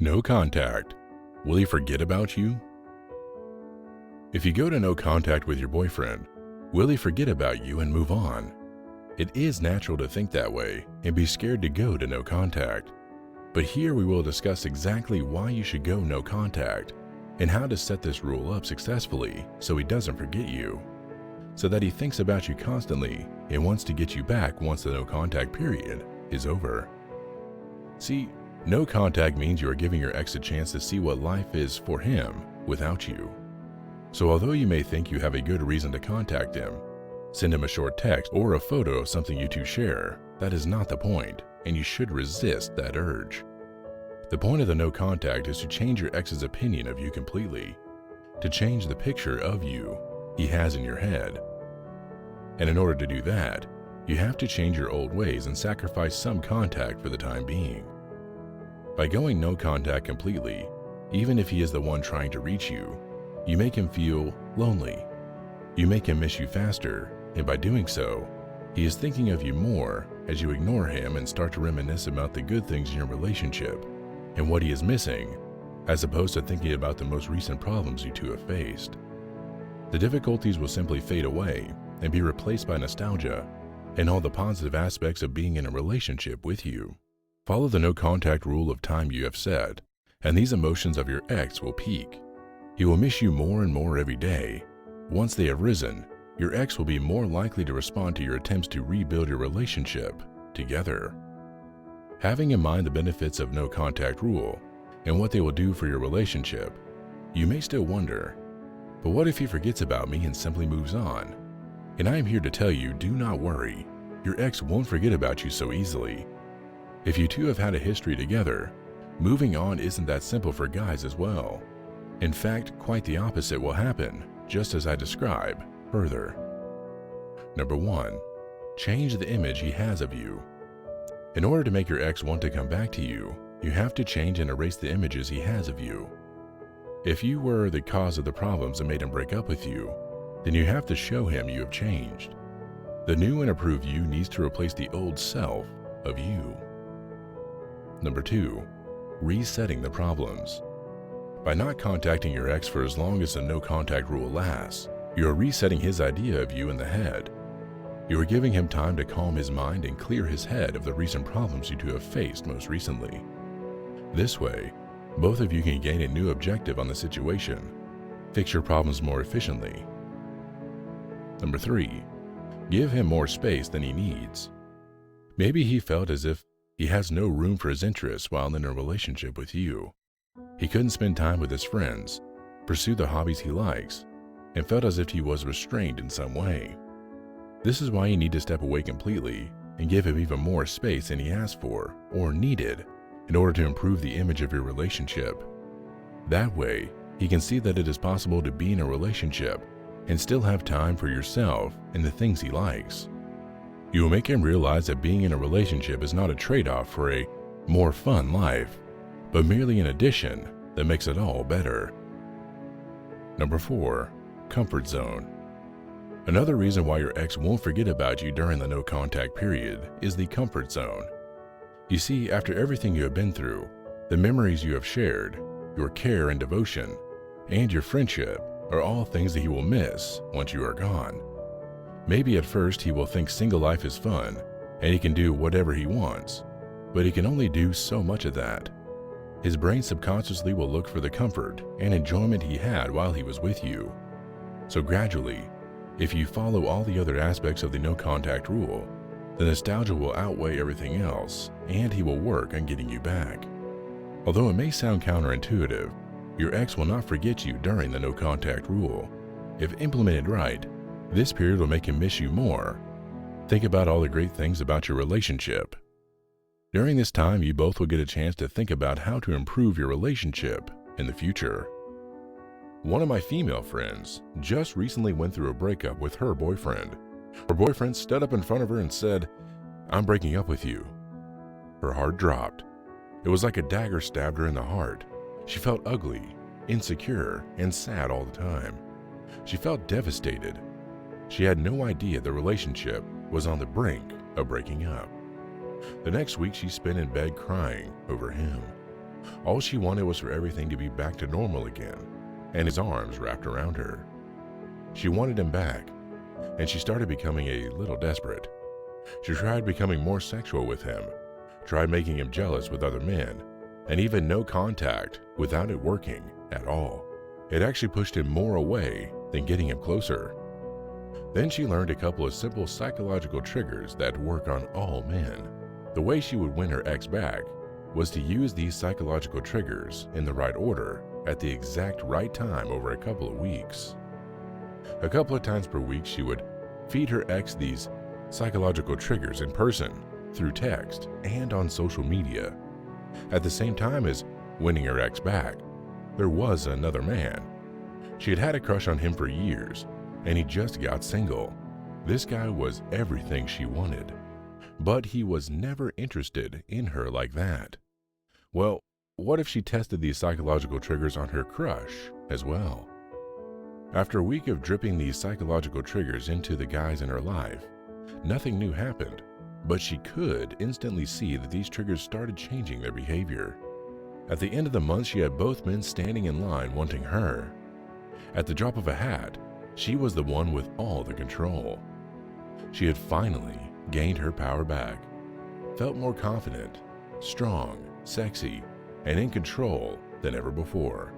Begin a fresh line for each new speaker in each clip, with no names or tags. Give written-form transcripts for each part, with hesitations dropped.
No contact. Will he forget about you? If you go to no contact with your boyfriend, will he forget about you and move on? It is natural to think that way and be scared to go to no contact. But here we will discuss exactly why you should go no contact and how to set this rule up successfully so he doesn't forget you, so that he thinks about you constantly and wants to get you back once the no contact period is over. See, no contact means you are giving your ex a chance to see what life is for him without you. So although you may think you have a good reason to contact him, send him a short text or a photo of something you two share, that is not the point, and you should resist that urge. The point of the no contact is to change your ex's opinion of you completely, to change the picture of you he has in your head. And in order to do that, you have to change your old ways and sacrifice some contact for the time being. By going no contact completely, even if he is the one trying to reach you, you make him feel lonely. You make him miss you faster, and by doing so, he is thinking of you more as you ignore him and start to reminisce about the good things in your relationship and what he is missing, as opposed to thinking about the most recent problems you two have faced. The difficulties will simply fade away and be replaced by nostalgia and all the positive aspects of being in a relationship with you. Follow the no contact rule of time you have set, and these emotions of your ex will peak. He will miss you more and more every day. Once they have risen, your ex will be more likely to respond to your attempts to rebuild your relationship together. Having in mind the benefits of no contact rule and what they will do for your relationship, you may still wonder, but what if he forgets about me and simply moves on? And I am here to tell you, do not worry. Your ex won't forget about you so easily. If you two have had a history together, moving on isn't that simple for guys as well. In fact, quite the opposite will happen, just as I describe further. Number 1. Change the image he has of you. In order to make your ex want to come back to you, you have to change and erase the images he has of you. If you were the cause of the problems that made him break up with you, then you have to show him you have changed. The new and improved you needs to replace the old self of you. Number 2. Resetting the problems. By not contacting your ex for as long as the no contact rule lasts, you are resetting his idea of you in the head. You are giving him time to calm his mind and clear his head of the recent problems you two have faced most recently. This way, both of you can gain a new objective on the situation, fix your problems more efficiently. Number 3. Give him more space than he needs. Maybe he felt as if he has no room for his interests while in a relationship with you. He couldn't spend time with his friends, pursue the hobbies he likes, and felt as if he was restrained in some way. This is why you need to step away completely and give him even more space than he asked for or needed in order to improve the image of your relationship. That way, he can see that it is possible to be in a relationship and still have time for yourself and the things he likes. You will make him realize that being in a relationship is not a trade-off for a more fun life, but merely an addition that makes it all better. Number 4. Comfort zone. Another reason why your ex won't forget about you during the no contact period is the comfort zone. You see, after everything you have been through, the memories you have shared, your care and devotion, and your friendship are all things that he will miss once you are gone. Maybe at first he will think single life is fun and he can do whatever he wants, but he can only do so much of that. His brain subconsciously will look for the comfort and enjoyment he had while he was with you. So gradually, if you follow all the other aspects of the no contact rule, the nostalgia will outweigh everything else and he will work on getting you back. Although it may sound counterintuitive, your ex will not forget you during the no contact rule. If implemented right, this period will make him miss you more. Think about all the great things about your relationship. During this time, you both will get a chance to think about how to improve your relationship in the future. One of my female friends just recently went through a breakup with her boyfriend. Her boyfriend stood up in front of her and said, "I'm breaking up with you." Her heart dropped. It was like a dagger stabbed her in the heart. She felt ugly, insecure, and sad all the time. She felt devastated. She had no idea the relationship was on the brink of breaking up. The next week she spent in bed crying over him. All she wanted was for everything to be back to normal again, and his arms wrapped around her. She wanted him back, and she started becoming a little desperate. She tried becoming more sexual with him, tried making him jealous with other men, and even no contact without it working at all. It actually pushed him more away than getting him closer. Then she learned a couple of simple psychological triggers that work on all men. The way she would win her ex back was to use these psychological triggers in the right order at the exact right time over a couple of weeks. A couple of times per week, she would feed her ex these psychological triggers in person, through text, and on social media. At the same time as winning her ex back, there was another man. She had had a crush on him for years, and he just got single. This guy was everything she wanted, but he was never interested in her like that. Well, what if she tested these psychological triggers on her crush as well? After a week of dripping these psychological triggers into the guys in her life, nothing new happened, but she could instantly see that these triggers started changing their behavior. At the end of the month, she had both men standing in line wanting her. At the drop of a hat, she was the one with all the control. She had finally gained her power back, felt more confident, strong, sexy, and in control than ever before.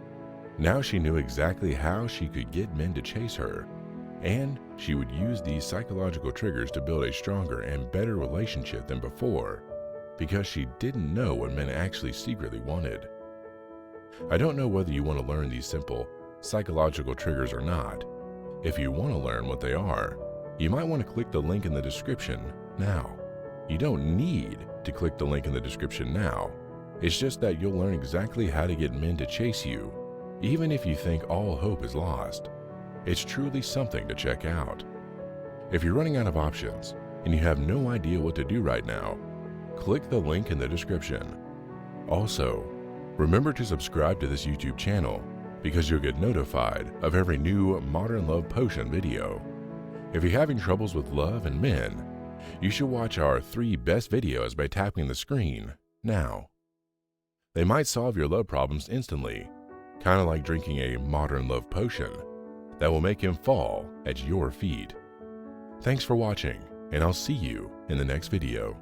Now she knew exactly how she could get men to chase her, and she would use these psychological triggers to build a stronger and better relationship than before, because she didn't know what men actually secretly wanted. I don't know whether you want to learn these simple psychological triggers or not. If you want to learn what they are, you might want to click the link in the description now. You don't need to click the link in the description now. It's just that you'll learn exactly how to get men to chase you, even if you think all hope is lost. It's truly something to check out. If you're running out of options and you have no idea what to do right now, click the link in the description. Also, remember to subscribe to this YouTube channel because you'll get notified of every new Modern Love Potion video. If you're having troubles with love and men, you should watch our 3 best videos by tapping the screen now. They might solve your love problems instantly, kind of like drinking a Modern Love Potion that will make him fall at your feet. Thanks for watching, and I'll see you in the next video.